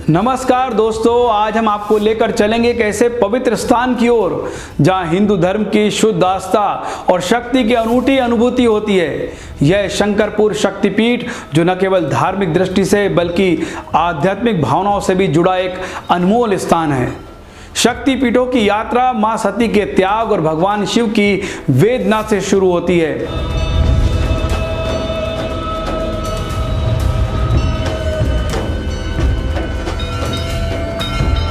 नमस्कार दोस्तों, आज हम आपको लेकर चलेंगे एक ऐसे पवित्र स्थान की ओर जहां हिंदू धर्म की शुद्ध आस्था और शक्ति की अनूठी अनुभूति होती है। यह शंकरपुर शक्तिपीठ जो न केवल धार्मिक दृष्टि से बल्कि आध्यात्मिक भावनाओं से भी जुड़ा एक अनमोल स्थान है। शक्तिपीठों की यात्रा मां सती के त्याग और भगवान शिव की वेदना से शुरू होती है।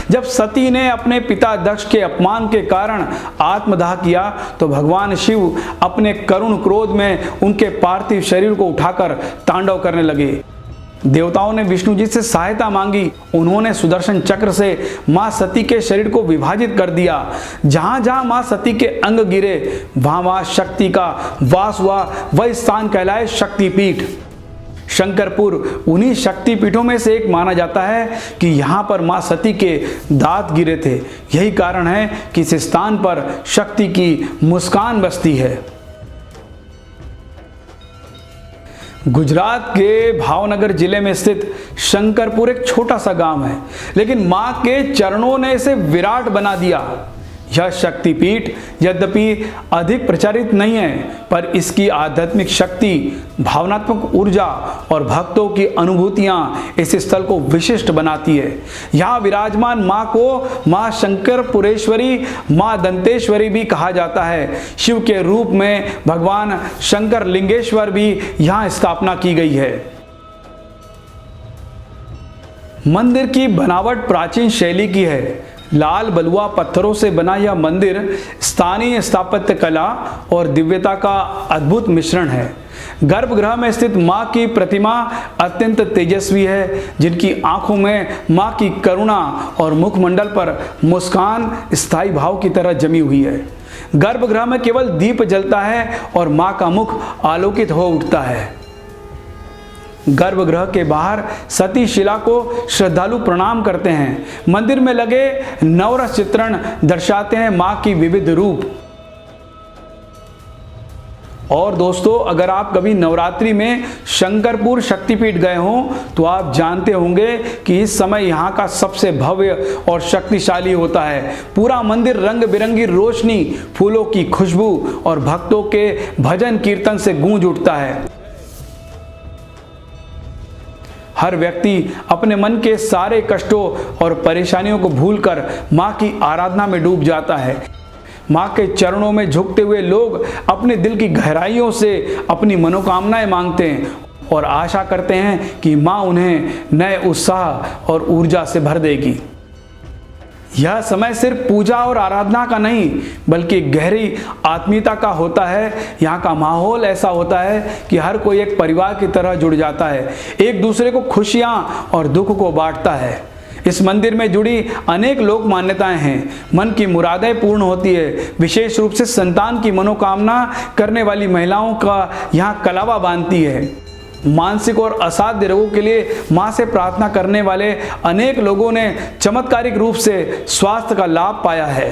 जब सती ने अपने पिता दक्ष के अपमान के कारण आत्मदाह किया तो भगवान शिव अपने करुण क्रोध में उनके पार्थिव शरीर को उठाकर तांडव करने लगे। देवताओं ने विष्णु जी से सहायता मांगी। उन्होंने सुदर्शन चक्र से मां सती के शरीर को विभाजित कर दिया। जहां जहां मां सती के अंग गिरे वहां वहां शक्ति का वास हुआ। वह स्थान कहलाए शक्तिपीठ। शंकरपुर उन्हीं शक्तिपीठों में से एक माना जाता है कि यहाँ पर मां सती के दांत गिरे थे। यही कारण है कि इस स्थान पर शक्ति की मुस्कान बसती है। गुजरात के भावनगर जिले में स्थित शंकरपुर एक छोटा सा गांव है, लेकिन मां के चरणों ने इसे विराट बना दिया। यह शक्तिपीठ यद्यपि अधिक प्रचारित नहीं है, पर इसकी आध्यात्मिक शक्ति, भावनात्मक ऊर्जा और भक्तों की अनुभूतियां इस स्थल को विशिष्ट बनाती है। यहाँ विराजमान मां को मां शंकरपुरेश्वरी, मां दंतेश्वरी भी कहा जाता है। शिव के रूप में भगवान शंकर लिंगेश्वर भी यहाँ स्थापना की गई है। मंदिर की बनावट प्राचीन शैली की है। लाल बलुआ पत्थरों से बना यह मंदिर स्थानीय स्थापत्य कला और दिव्यता का अद्भुत मिश्रण है। गर्भगृह में स्थित मां की प्रतिमा अत्यंत तेजस्वी है, जिनकी आंखों में मां की करुणा और मुखमंडल पर मुस्कान स्थायी भाव की तरह जमी हुई है। गर्भगृह में केवल दीप जलता है और मां का मुख आलोकित हो उठता है। गर्भगृह के बाहर सती शिला को श्रद्धालु प्रणाम करते हैं। मंदिर में लगे नवरस चित्रण दर्शाते हैं मां की विविध रूप। और दोस्तों, अगर आप कभी नवरात्रि में शंकरपुर शक्तिपीठ गए हों तो आप जानते होंगे कि इस समय यहाँ का सबसे भव्य और शक्तिशाली होता है। पूरा मंदिर रंग बिरंगी रोशनी, फूलों की खुशबू और भक्तों के भजन कीर्तन से गूंज उठता है। हर व्यक्ति अपने मन के सारे कष्टों और परेशानियों को भूलकर मां की आराधना में डूब जाता है। मां के चरणों में झुकते हुए लोग अपने दिल की गहराइयों से अपनी मनोकामनाएं मांगते हैं और आशा करते हैं कि मां उन्हें नए उत्साह और ऊर्जा से भर देगी। यह समय सिर्फ पूजा और आराधना का नहीं, बल्कि गहरी आत्मीयता का होता है। यहाँ का माहौल ऐसा होता है कि हर कोई एक परिवार की तरह जुड़ जाता है, एक दूसरे को खुशियाँ और दुख को बांटता है। इस मंदिर में जुड़ी अनेक लोक मान्यताएं हैं। मन की मुरादें पूर्ण होती है। विशेष रूप से संतान की मनोकामना करने वाली महिलाओं का यहाँ कलावा बांधती है। मानसिक और असाध्य रोगों के लिए मां से प्रार्थना करने वाले अनेक लोगों ने चमत्कारिक रूप से स्वास्थ्य का लाभ पाया है।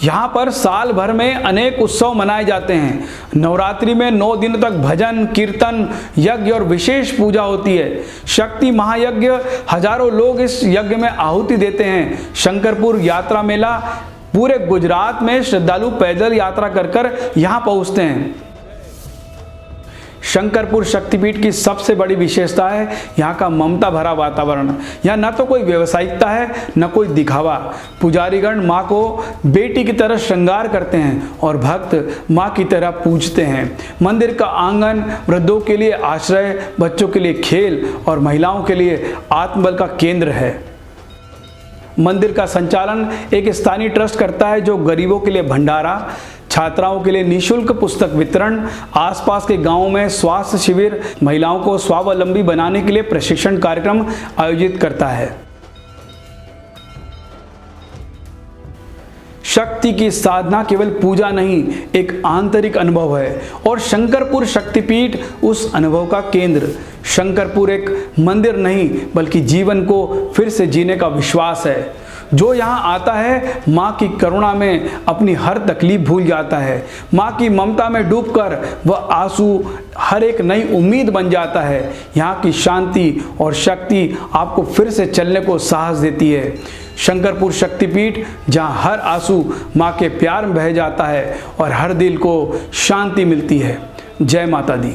यहाँ पर साल भर में अनेक उत्सव मनाए जाते हैं। नवरात्रि में 9 दिन तक भजन, कीर्तन, यज्ञ और विशेष पूजा होती है। शक्ति महायज्ञ, हजारों लोग इस यज्ञ में आहुति देते हैं। शंकरपुर यात्रा मेला, पूरे गुजरात में श्रद्धालु पैदल यात्रा कर यहाँ पहुँचते हैं। शंकरपुर शक्तिपीठ की सबसे बड़ी विशेषता है यहाँ का ममता भरा वातावरण। यहाँ न तो कोई व्यावसायिकता है, न कोई दिखावा। पुजारीगण माँ को बेटी की तरह श्रृंगार करते हैं और भक्त माँ की तरह पूजते हैं। मंदिर का आंगन वृद्धों के लिए आश्रय, बच्चों के लिए खेल और महिलाओं के लिए आत्मबल का केंद्र है। मंदिर का संचालन एक स्थानीय ट्रस्ट करता है जो गरीबों के लिए भंडारा, छात्राओं के लिए निःशुल्क पुस्तक वितरण, आसपास के गांवों में स्वास्थ्य शिविर, महिलाओं को स्वावलंबी बनाने के लिए प्रशिक्षण कार्यक्रम आयोजित करता है। शक्ति शक्ति की साधना केवल पूजा नहीं, एक आंतरिक अनुभव है और शंकरपुर शक्तिपीठ उस अनुभव का केंद्र। शंकरपुर एक मंदिर नहीं बल्कि जीवन को फिर से जीने का विश्वास है। जो यहाँ आता है माँ की करुणा में अपनी हर तकलीफ भूल जाता है। माँ की ममता में डूबकर वह आंसू हर एक नई उम्मीद बन जाता है। यहाँ की शांति और शक्ति आपको फिर से चलने को साहस देती है। शंकरपुर शक्तिपीठ, जहाँ हर आंसू माँ के प्यार में बह जाता है और हर दिल को शांति मिलती है। जय माता दी।